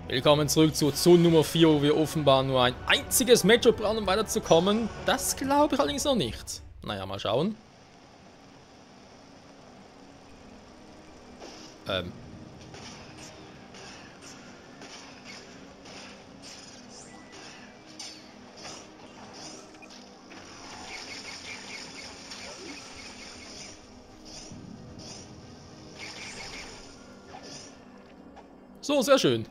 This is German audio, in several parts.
Willkommen zurück zur Zone Nummer 4, wo wir offenbar nur ein einziges Matchup brauchen, um weiterzukommen. Das glaube ich allerdings noch nicht. Naja, mal schauen. So, sehr schön.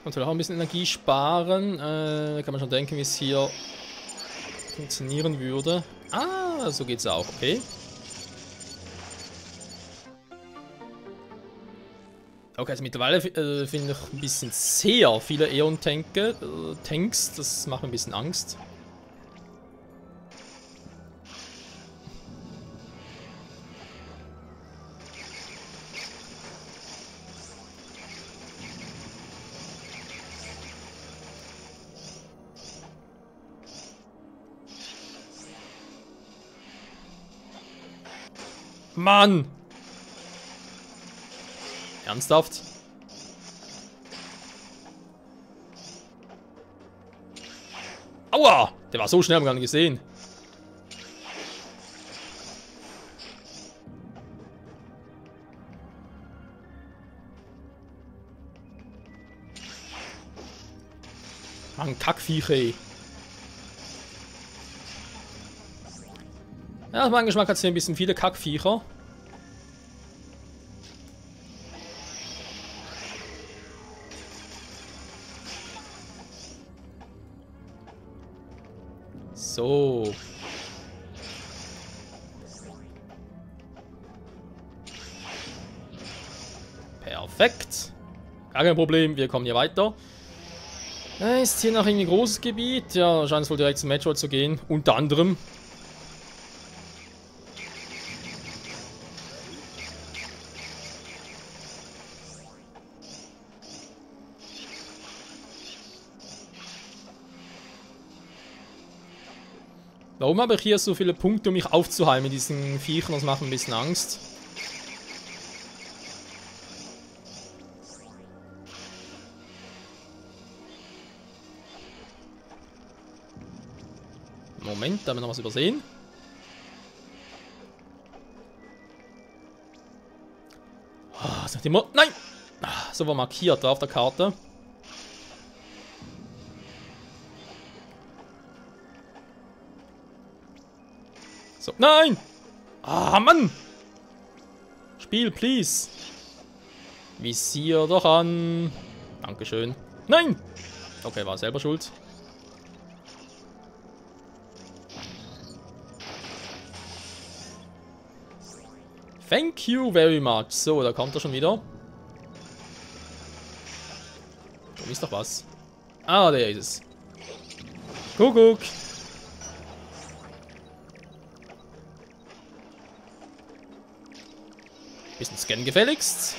Natürlich auch ein bisschen Energie sparen. Kann man schon denken, wie es hier funktionieren würde. Ah, so geht's auch, okay. Okay, also mittlerweile finde ich ein bisschen sehr viele Tanks. Das macht mir ein bisschen Angst. Mann! Ernsthaft? Aua! Der war so schnell, haben wir gar nicht gesehen. Mann, Kackviecher, ey. Ja, mein Geschmack hat es hier ein bisschen viele Kackviecher. So. Perfekt. Gar kein Problem, wir kommen hier weiter. Ist hier noch irgendwie ein großes Gebiet? Ja, scheint es wohl direkt zum Metroid zu gehen. Unter anderem. Warum habe ich hier so viele Punkte, um mich aufzuheilen mit diesen Viechern? Das macht ein bisschen Angst. Moment, da haben wir noch was übersehen. Oh, sagt immer. Nein! So war markiert da auf der Karte. So, nein! Ah, Mann! Spiel, please! Visier doch an! Dankeschön. Nein! Okay, war selber schuld. Thank you very much. So, da kommt er schon wieder. Da ist doch was. Ah, der ist es. Kuckuck! Bisschen scannen gefälligst.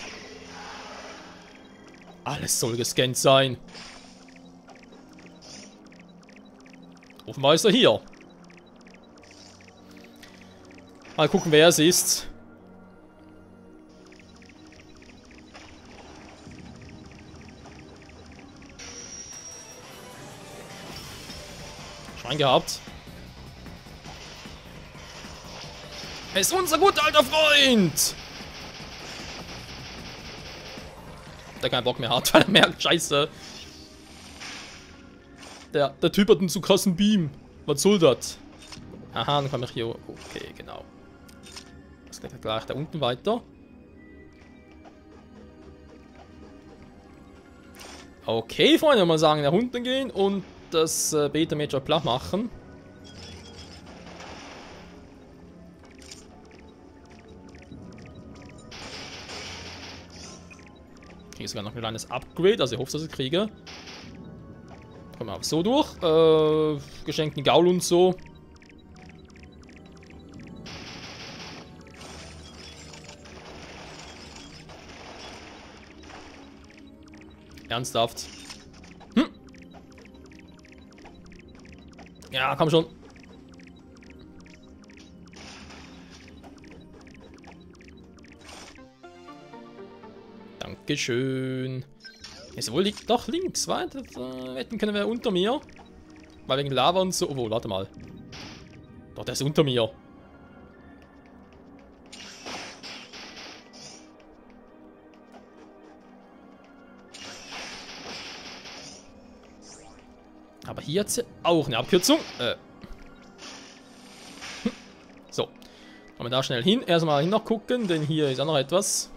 Alles soll gescannt sein. Offenbar ist er hier. Mal gucken, wer es ist. Schwein gehabt. Er ist unser guter alter Freund. Der keinen Bock mehr hat, weil er merkt, scheiße. Der Typ hat einen zu krassen Beam. Was soll das? Aha, dann kann ich hier... Okay, genau. Das geht gleich da unten weiter. Okay, Freunde, mal sagen, nach unten gehen und das Beta-Major platt machen. Kriege sogar noch ein kleines Upgrade, also ich hoffe, dass ich kriege. Kommen wir auch so durch. Geschenkten Gaul und so. Ernsthaft. Hm. Ja, komm schon. Dankeschön. Ist wohl doch links, weiter. Wetten können wir unter mir. Weil wegen Lava und so. Obwohl, warte mal. Doch, der ist unter mir. Aber hier hat sie auch eine Abkürzung. So. Kommen wir da schnell hin. Erstmal hin noch gucken, denn hier ist auch noch etwas.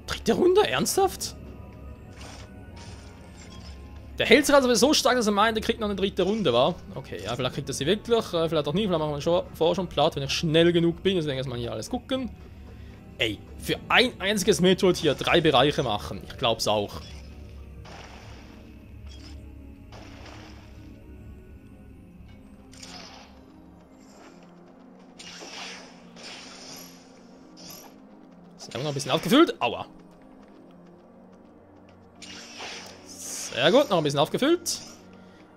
Dritte Runde? Ernsthaft? Der hält sich also so stark, dass er meint, er kriegt noch eine dritte Runde, wa? Okay, ja, vielleicht kriegt er sie wirklich, vielleicht auch nicht, vielleicht machen wir vorher schon platt, wenn ich schnell genug bin, deswegen erstmal hier alles gucken. Ey, für ein einziges Metroid hier 3 Bereiche machen, ich glaub's auch. So, noch ein bisschen aufgefüllt, aua. Sehr gut, noch ein bisschen aufgefüllt.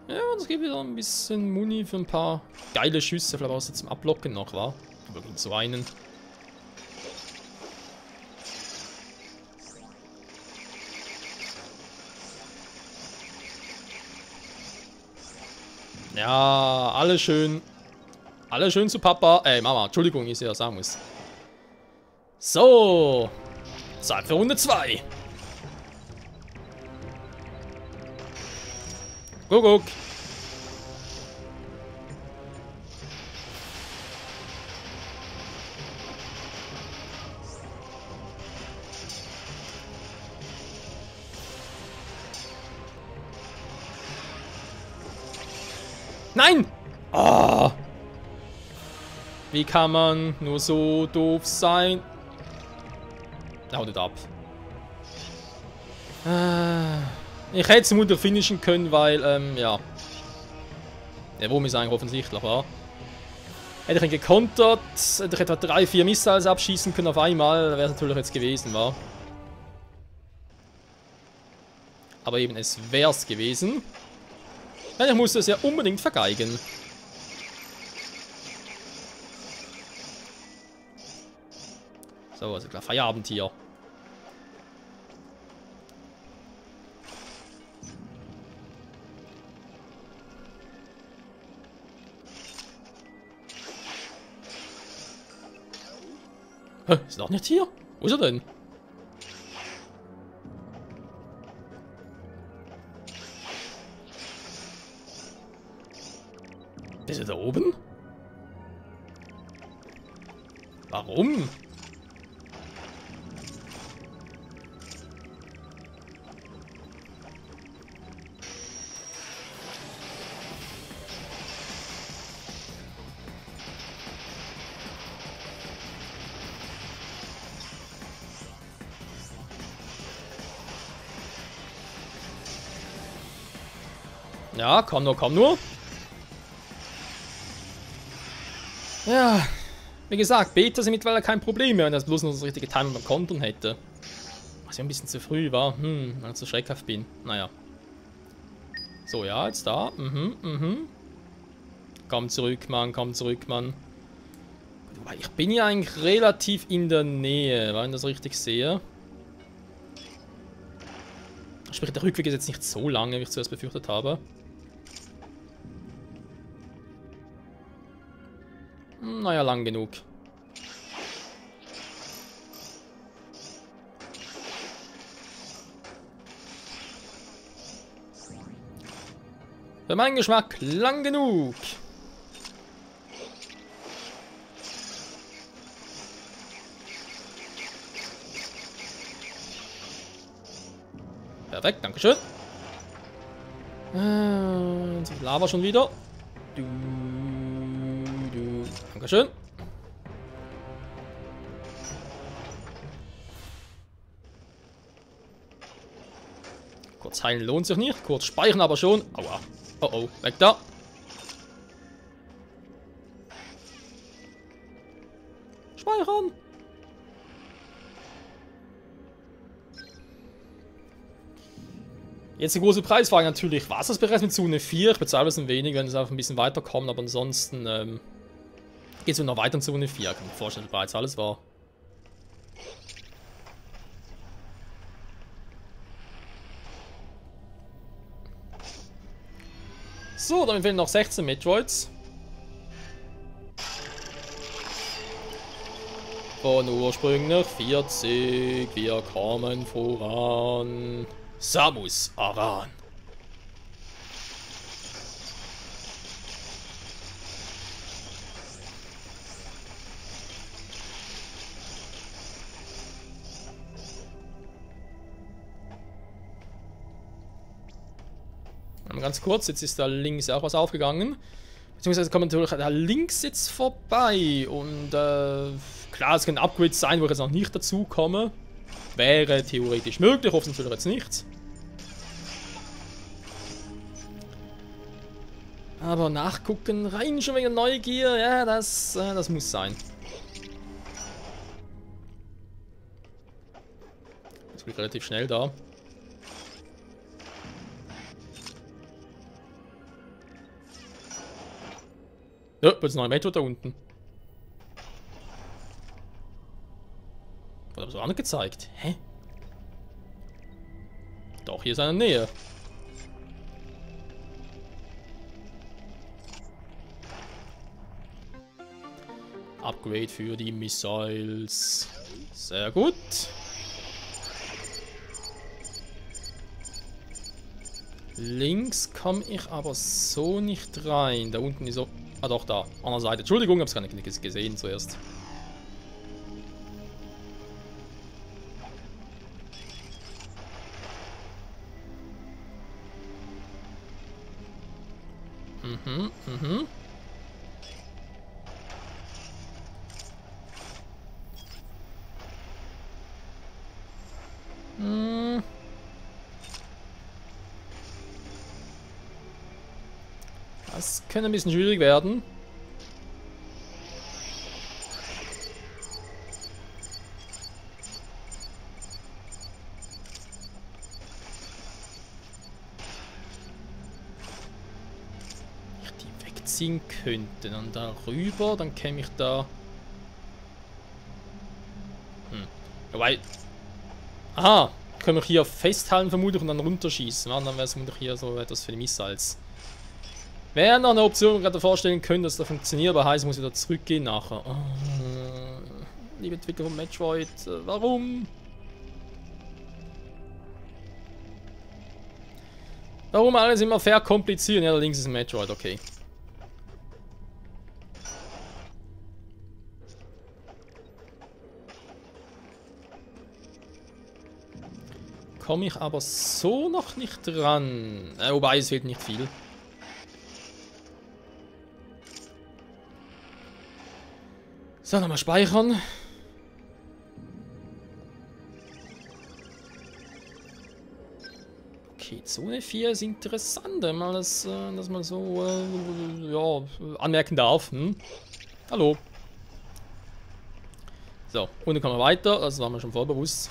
Ja, und es gibt wieder ein bisschen Muni für ein paar geile Schüsse. Vielleicht auch zum Ablocken noch, war. Aber gegen so einen. Ja, alles schön. Alles schön zu Papa. Mama, Entschuldigung, ich ja sagen muss. So. Zeit für Runde 2. Guck. Nein! Oh. Wie kann man nur so doof sein? Haut ab. Ich hätte es vermutlich finishen können, weil, ja. Der Wurm ist eigentlich offensichtlich, war. Hätte ich ihn gekontert, hätte ich etwa 3-4 Missiles abschießen können auf einmal, wäre es natürlich jetzt gewesen, war. Aber eben, es wäre es gewesen. Denn ich musste es ja unbedingt vergeigen. So, also klar, Feierabend hier. Ist er doch nicht hier? Wo ist er denn? Ist er da oben? Warum? Ja, komm nur, komm nur. Ja, wie gesagt, Beta sind mittlerweile kein Problem mehr, wenn das bloß noch das richtige Timing beim Kontern hätte. Was ja ein bisschen zu früh war, weil ich so schreckhaft bin. Naja. So, ja, jetzt da. Komm zurück, Mann, komm zurück, Mann. Wobei, ich bin ja eigentlich relativ in der Nähe, wenn ich das richtig sehe. Sprich, der Rückweg ist jetzt nicht so lange, wie ich zuerst befürchtet habe. Naja, lang genug. Für meinen Geschmack lang genug. Perfekt, dankeschön. Lava schon wieder. Dankeschön. Kurz heilen lohnt sich nicht. Kurz speichern aber schon. Aua. Oh oh, weg da. Speichern. Jetzt eine große Preisfrage natürlich. Was ist das bereits mit Zone 4? Ich bezahle es ein wenig, wenn es einfach ein bisschen weiterkommt, aber ansonsten, geht es noch weiter in Zone 4. Kann ich mir vorstellen, dass bereits alles war. So, damit fehlen noch 16 Metroids. Von ursprünglich 40. Wir kommen voran. Samus Aran. Ganz kurz, jetzt ist da links auch was aufgegangen. Beziehungsweise kommt natürlich da links jetzt vorbei. Und klar, es können Upgrades sein, wo ich jetzt noch nicht dazu komme. Wäre theoretisch möglich, hoffentlich natürlich jetzt nichts. Aber nachgucken, rein schon wegen Neugier, ja, das muss sein. Jetzt bin ich relativ schnell da. Ja, wird es noch ein Metro da unten. Wurde aber so auch nicht gezeigt. Hä? Doch, hier ist eine Nähe. Upgrade für die Missiles. Sehr gut. Links komme ich aber so nicht rein. Da unten ist so. Ah doch, da. An der Seite. Entschuldigung, ich hab's gar nicht gesehen zuerst. Mhm. Das könnte ein bisschen schwierig werden. Ich die wegziehen könnte, dann darüber, dann käme ich da. Wobei. Aha, können wir hier festhalten vermutlich und dann runterschießen. Ja, dann wäre es vermutlich hier so etwas für die Missiles. Wäre noch eine Option, die ich gerade vorstellen können, dass das funktioniert, aber heißt, muss ich da zurückgehen nachher. Oh, liebe Entwickler von Metroid, warum? Warum alles immer verkomplizieren? Ja, da links ist ein Metroid, okay. Komme ich aber so noch nicht dran. Wobei, es fehlt nicht viel. So, nochmal speichern. Okay, Zone 4 ist interessant, wenn man das, dass man so ja, anmerken darf. Hallo. So, und dann kommen wir weiter, das war mir schon vorbewusst.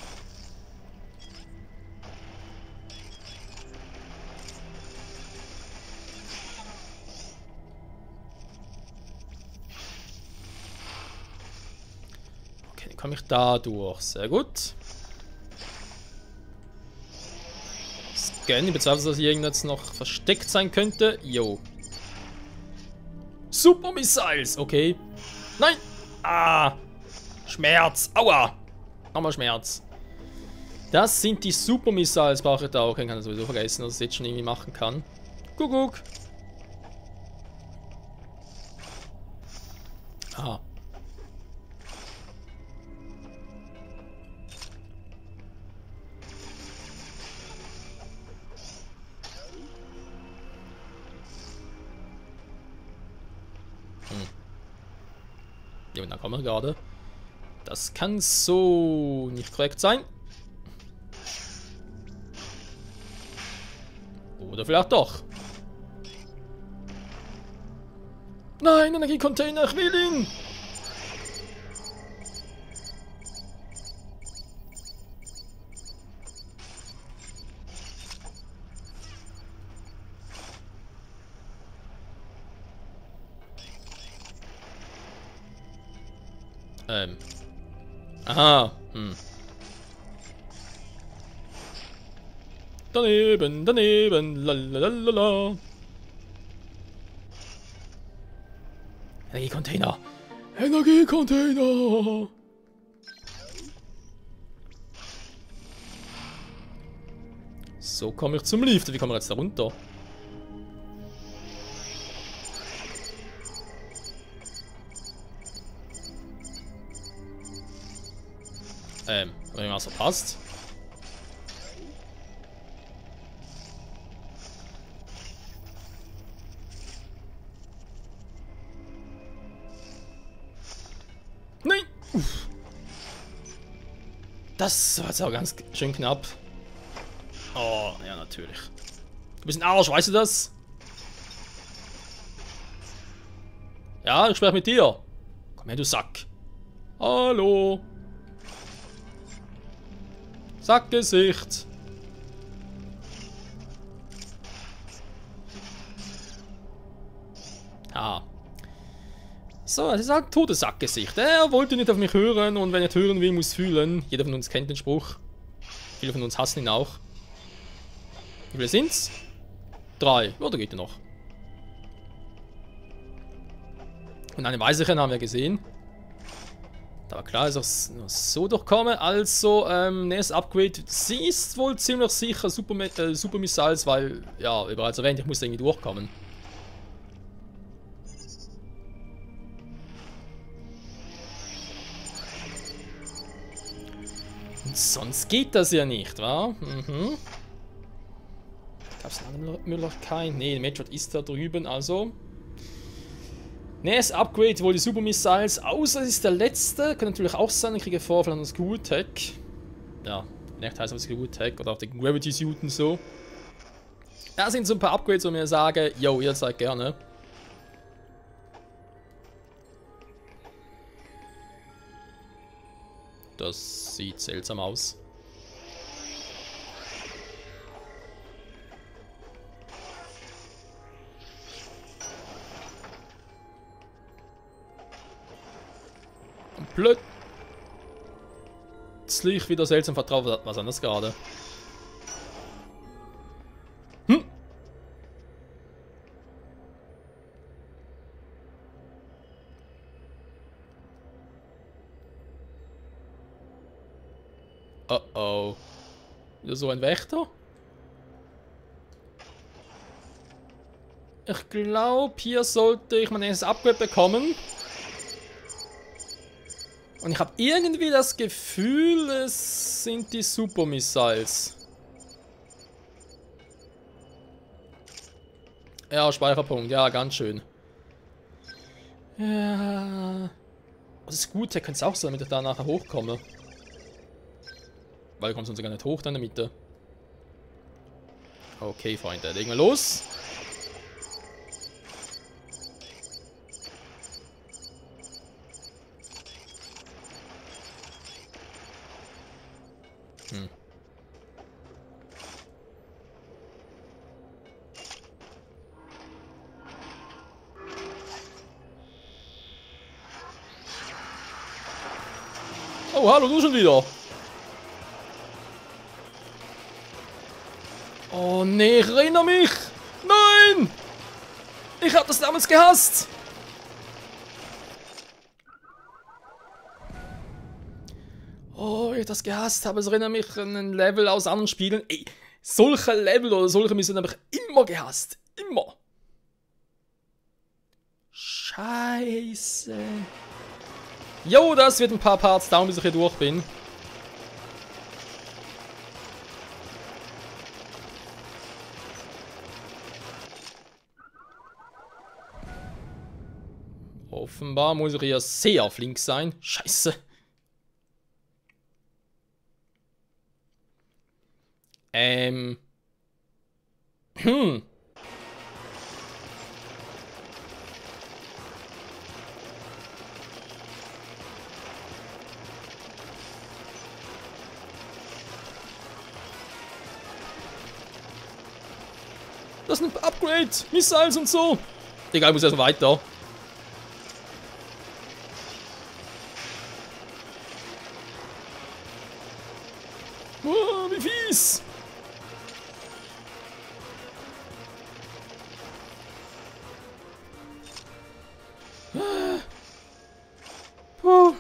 Komme ich da durch. Sehr gut. Scan. Ich bezweifle, dass hier irgendwas noch versteckt sein könnte. Jo. Super Missiles. Okay. Nein. Ah. Schmerz. Aua. Nochmal Schmerz. Das sind die Super Missiles. Brauche ich da auch. Ich kann das sowieso vergessen, dass ich das jetzt schon irgendwie machen kann. Kuckuck. Aha. Ja, und da kommen wir gerade. Das kann so nicht korrekt sein. Oder vielleicht doch. Nein, Energiecontainer, ich will ihn! Aha. Hm. Daneben, daneben, lalalala. Energiecontainer. Energiecontainer. So komme ich zum Lift. Wie kommen wir jetzt da runter? Habe ich was verpasst? Nein! Uff. Das war jetzt auch ganz schön knapp. Oh, ja, natürlich. Du bist ein Arsch, weißt du das? Ja, ich spreche mit dir. Komm her, du Sack. Hallo. Sackgesicht. Ah. So, das ist halt ein totes Sackgesicht. Er wollte nicht auf mich hören und wenn er hören will, muss fühlen. Jeder von uns kennt den Spruch. Viele von uns hassen ihn auch. Wie viele sind's? 3. Oder geht er noch? Und eine Weißerin haben wir gesehen. Da war klar, dass ich so durchkomme. Also, nächstes Upgrade. Sie ist wohl ziemlich sicher Super Missiles, weil, ja, wie bereits erwähnt, ich muss irgendwie durchkommen. Und sonst geht das ja nicht, wa? Mhm. Gab es eine Möglichkeit? Ne, Metroid ist da drüben, also. Nächstes Upgrade, wohl die Super Missiles, außer es ist der letzte. Kann natürlich auch sein, ich kriege Vorfall an das Ghoul Tech. Ja, vielleicht heißt es Ghoul Tech oder auf den Gravity Suit und so. Da sind so ein paar Upgrades, wo mir sage, yo, ihr seid gerne. Das sieht seltsam aus. Plötzlich wieder seltsam vertraut. Was anderes gerade? Hm? Oh oh. Wieder so ein Wächter? Ich glaube, hier sollte ich mein erstes Upgrade bekommen. Und ich habe irgendwie das Gefühl, es sind die Super Missiles. Ja, Speicherpunkt, ja, ganz schön. Ja. Das ist gut, der könnte es auch sein, damit ich da nachher hochkomme. Weil du kommst uns gar nicht hoch da in der Mitte. Okay, Freunde, legen wir los. Oh, hallo, du schon wieder. Oh nee, ich erinnere mich. Nein! Ich hab das damals gehasst. Oh, ich das gehasst habe. Es erinnert mich an ein Level aus anderen Spielen. Ey, solche Level oder solche Missionen habe ich immer gehasst. Immer. Scheiße. Jo, das wird ein paar Parts dauern, bis ich hier durch bin. Offenbar muss ich hier sehr flink sein. Scheiße. Das ist ein Upgrade. Missiles und so. Egal, ich muss erst weiter. Oh, wie fies! Puh.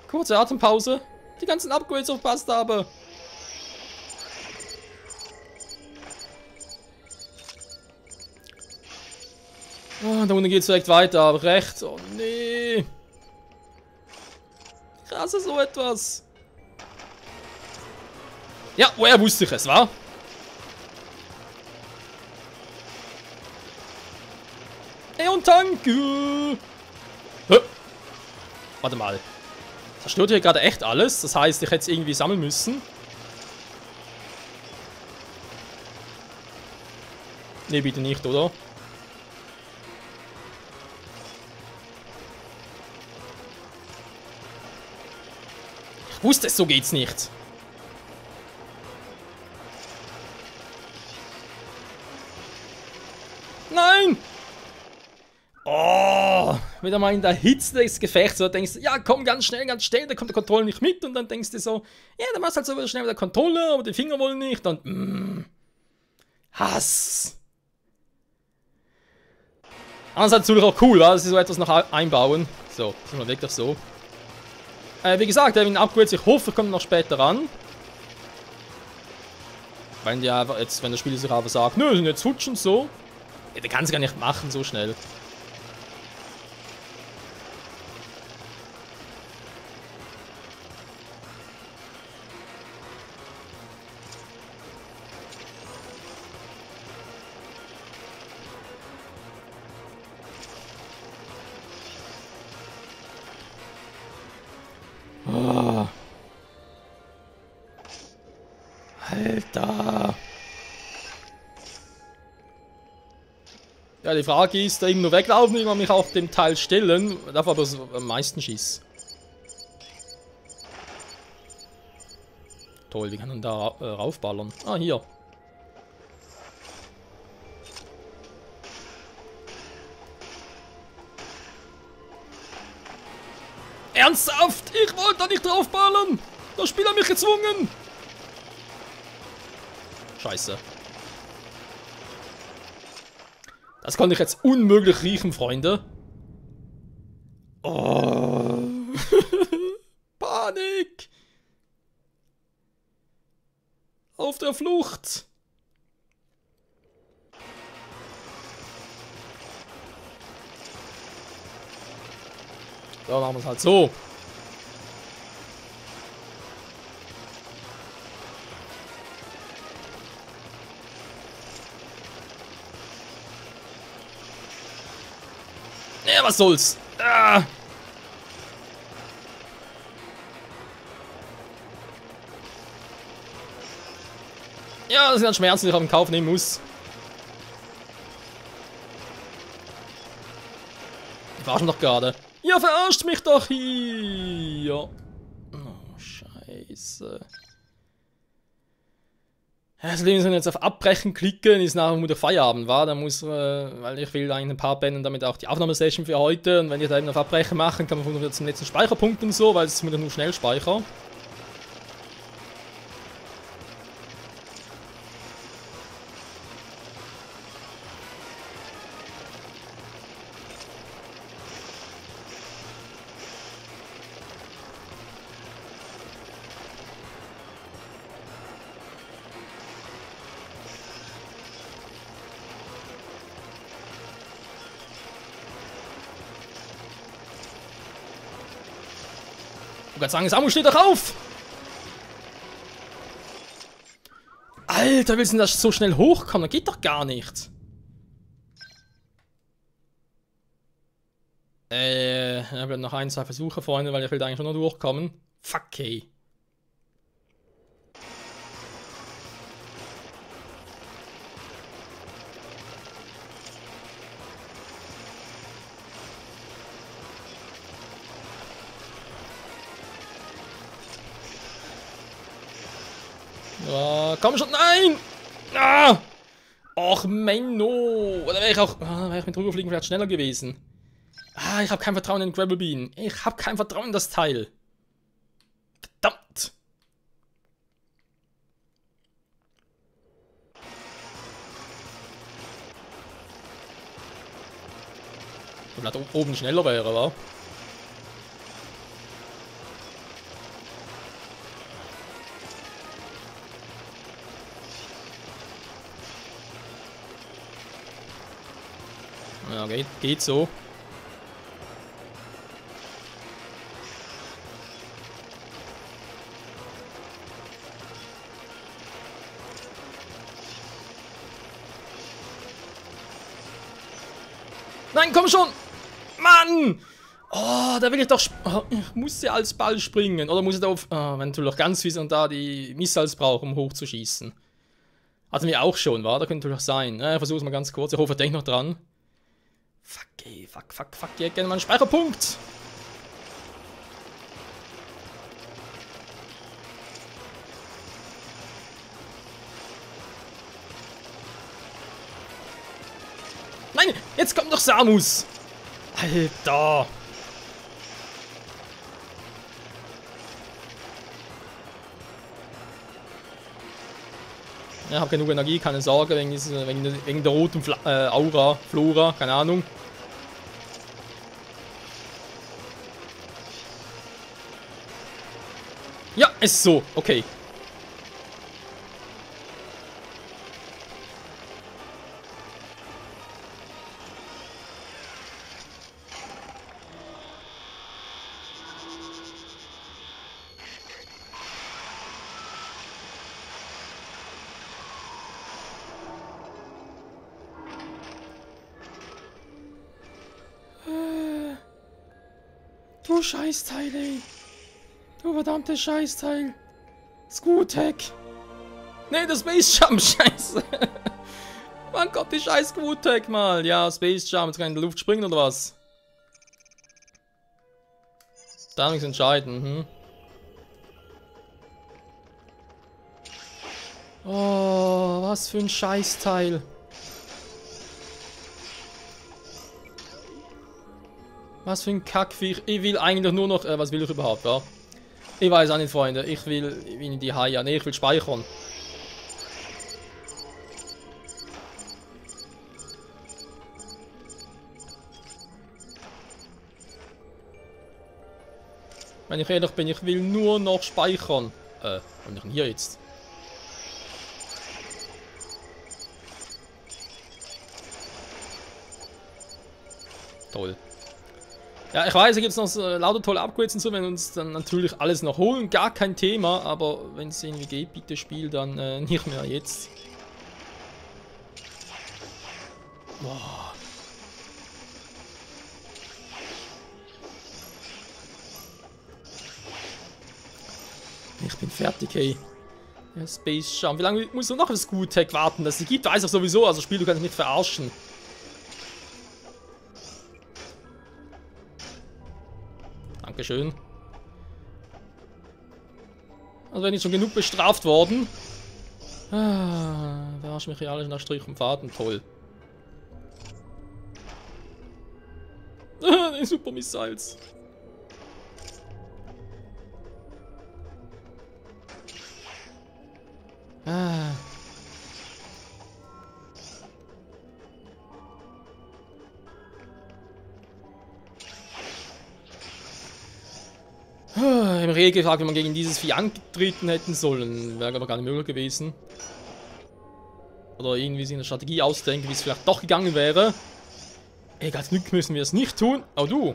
Kurze Atempause. Die ganzen Upgrades verpasst habe. Oh, da unten geht es direkt weiter, aber rechts. Oh nee. Ich hasse so etwas. Ja, woher wusste ich es, wa? Ey, und danke. Warte mal. Zerstört hier gerade echt alles? Das heißt, ich hätte es irgendwie sammeln müssen. Nee, bitte nicht, oder? Ich wusste es, so geht's nicht. Nein! Oh, wieder mal in der Hitze des Gefechts, so denkst du, ja komm, ganz schnell, da kommt der Controller nicht mit und dann denkst du so, ja, dann machst du halt so wieder schnell mit der Controller, aber die Finger wollen nicht und Hass. Andererseits natürlich auch cool, dass sie so etwas noch einbauen. So, sind wir wirklich so. Wie gesagt, in Upgrades, ich hoffe, kommt noch später ran. Wenn die einfach jetzt, wenn das Spiel sich einfach sagt, nö, sind jetzt hutsch und so. Ja, der kann es gar nicht machen, so schnell. Oh. Alter. Ja, die Frage ist, da eben nur weglaufen, ich mich auf dem Teil stellen, darf aber am meisten schießen. Toll, wie kann man da raufballern? Ah, hier. Ernsthaft? Ich wollte da nicht draufballern! Das Spiel hat mich gezwungen! Scheiße. Das konnte ich jetzt unmöglich riechen, Freunde. Oh. Panik! Auf der Flucht! So, machen wir es halt so. Ja, was soll's? Ah. Ja, das sind dann Schmerzen, die ich auf den Kauf nehmen muss. Die verarschen doch gerade. Ja, verarscht mich doch hier. Oh, scheiße. Das Leben ist, wenn ich jetzt auf Abbrechen klicken, ist nachher wieder Feierabend, war. Dann muss, weil ich will eigentlich ein paar beenden, damit auch die Aufnahmesession für heute. Und wenn ich da eben auf Abbrechen machen, kann man wieder zum letzten Speicherpunkt und so, weil es ist wieder nur Schnellspeicher. Ich wollte sagen, Samu, steht doch auf! Alter, willst du denn das so schnell hochkommen? Das geht doch gar nicht. Ich habe noch ein, zwei Versuche, Freunde, weil ich will da eigentlich schon noch durchkommen. Fuck, ey. Ja, komm schon, nein! Ah! Och, Menno! Oder wäre ich mit rüberfliegen vielleicht schneller gewesen? Ah, ich habe kein Vertrauen in den Gravel Bean. Ich habe kein Vertrauen in das Teil. Verdammt! Vielleicht oben schneller wäre, wa? Ja, geht so. Nein, komm schon! Mann! Oh, da will ich doch... Oh, ich muss ja als Ball springen. Oder muss ich da auf... Oh, wenn natürlich ganz fies und da die Missiles brauche, um hochzuschießen. Hatten wir auch schon, war? Da könnte natürlich sein. Ich versuch's mal ganz kurz. Ich hoffe, ich denke noch dran. Fuck, ey. Fuck. Ich hätte gerne mal einen Speicherpunkt. Nein, jetzt kommt doch Samus. Alter. Ja, hab genug Energie, keine Sorge, wegen der roten Aura, Flora, keine Ahnung. Ja, ist so, okay. Du Scheißteil, ey. Du verdammte Scheißteil. Scootek. Nee, das Space Jump, scheiße. Wann kommt die scheiß Scootek mal? Ja, Space Jump, jetzt kann ich in der Luft springen oder was? Da muss ich entscheiden, Oh, was für ein Scheißteil. Was für ein Kackviech. Ich will eigentlich nur noch... was will ich überhaupt, ja? Ich weiß auch nicht, Freunde. Ich will in die Haie. Ne, ich will speichern. Wenn ich ehrlich bin, ich will nur noch speichern. Was bin ich denn hier jetzt? Toll. Ja, ich weiß, hier gibt es noch lauter tolle Upgrades und so, wenn wir uns dann natürlich alles noch holen, gar kein Thema, aber wenn es irgendwie geht, bitte Spiel, dann nicht mehr jetzt. Boah. Ich bin fertig, hey. Ja, Space Jump. Wie lange muss ich noch auf das Scootek warten? Dass es gibt, weiß ich sowieso, also Spiel, du kannst mich nicht verarschen. Dankeschön. Also bin ich schon genug bestraft worden. Da hast du mich hier alles nach Strich und Faden. Toll. Die Super Missiles. Im Regelfall, wenn man gegen dieses Vieh angetreten hätten sollen, wäre aber gar nicht möglich gewesen. Oder irgendwie sich eine Strategie ausdenken, wie es vielleicht doch gegangen wäre. Ey, ganz Glück müssen wir es nicht tun. Oh du.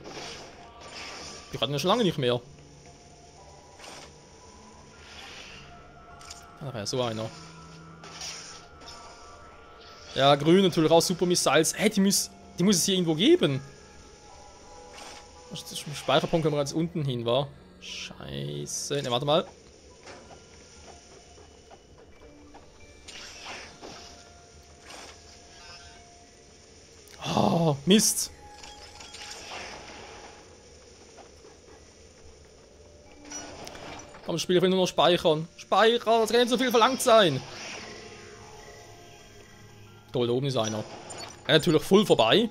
Die hatten wir schon lange nicht mehr. Ach ja, so einer. Ja, grün natürlich auch Super Missiles. Hey, die muss es hier irgendwo geben. Das Speicherpunkt können wir ganz unten hin, war. Scheiße. Ne, warte mal. Oh, Mist. Komm, das Spiel will nur noch speichern. Speichern, das kann nicht so viel verlangt sein. Toll, da oben ist einer. Ja, natürlich voll vorbei.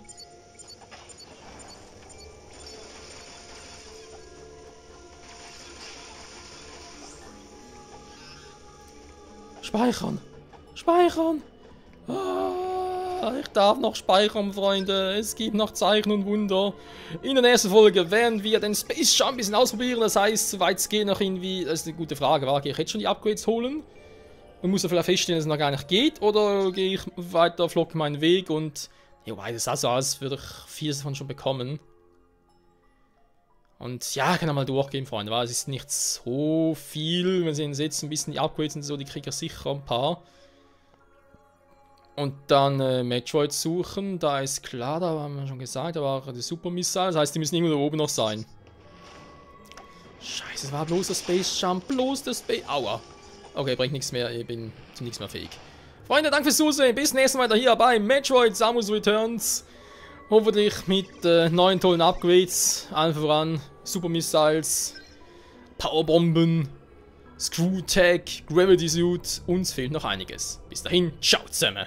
Speichern. Speichern. Ah. Ich darf noch speichern, Freunde. Es gibt noch Zeichen und Wunder. In der nächsten Folge werden wir den Space Jump ein bisschen ausprobieren. Das heißt, soweit es geht, noch irgendwie... Das ist eine gute Frage. Gehe ich jetzt schon die Upgrades holen? Man muss ja vielleicht feststellen, dass es noch gar nicht geht. Oder gehe ich weiter, flocke meinen Weg und... Ja, das sah so aus, als würde ich 4 davon schon bekommen. Und ja, ich kann mal durchgehen, Freunde, weil es ist nicht so viel. Wenn sie jetzt ein bisschen die Upgrades und so, die kriege ich sicher ein paar. Und dann Metroid suchen, da ist klar, da haben wir schon gesagt, da war die Super Missile, das heißt, die müssen irgendwo da oben noch sein. Scheiße, es war bloß der Space Jump, bloß der Space... Aua. Okay, bringt nichts mehr, ich bin zu nichts mehr fähig. Freunde, danke fürs Zusehen, bis nächstes Mal hier bei Metroid Samus Returns. Hoffentlich mit neuen tollen Upgrades, allen voran Super Missiles, Powerbomben, Screw Tag, Gravity Suit, uns fehlt noch einiges. Bis dahin, ciao zusammen!